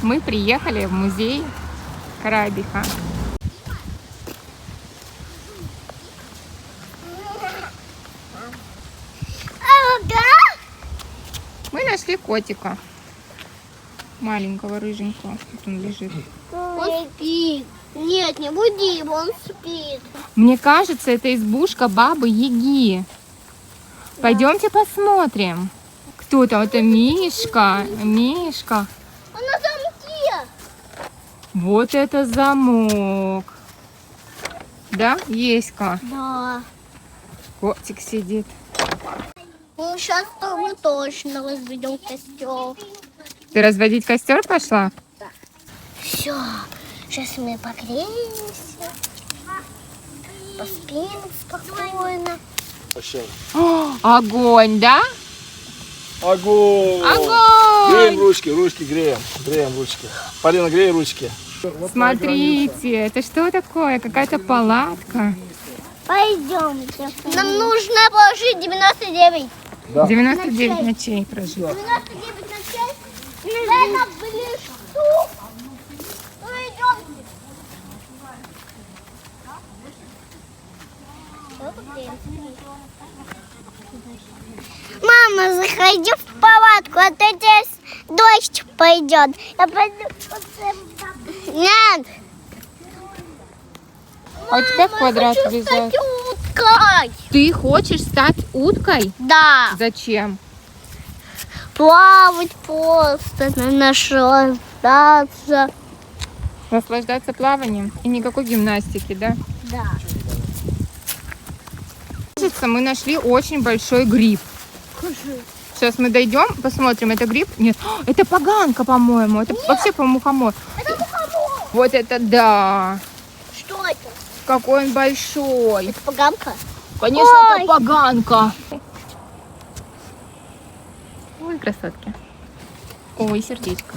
Мы приехали в музей крабика. Мы нашли котика. Маленького, рыженького. Вот он лежит. Он спит. Нет, не буди его, он спит. Мне кажется, это избушка бабы Яги. Пойдемте посмотрим. Кто там? Это Мишка. Мишка. Он на замке. Вот это замок. Да, Еська? Да. Котик сидит. Ну, сейчас мы точно разведем костер. Ты разводить костер пошла? Все. Сейчас мы погреемся. Поспим спокойно. О, огонь, да? Огонь! Огонь! Греем ручки, ручки греем. Греем ручки. Полина, грей ручки. Смотрите, это что такое? Какая-то палатка. Пойдемте. Нам нужно положить 99. Да. 99 ночей прожить. 99 ночей. Это были штук. Ну, идемте. Мама, заходи в палатку, а то здесь дождь пойдет. Я пойду. Нет. А у тебя в квадрат Хочу влезает. стать уткой. Ты хочешь стать уткой? Да. Зачем? Плавать просто, наслаждаться. Наслаждаться плаванием и никакой гимнастики, да? Да. Кажется, мы нашли очень большой гриб. Сейчас мы дойдем, посмотрим, это гриб? Нет, это поганка, по-моему. Это вообще, по-моему, мухомор. Это мухомор. Вот это да! Что это? Какой он большой! Это поганка? Конечно, Ой. это поганка! Ой, красотки. Ой, сердечко.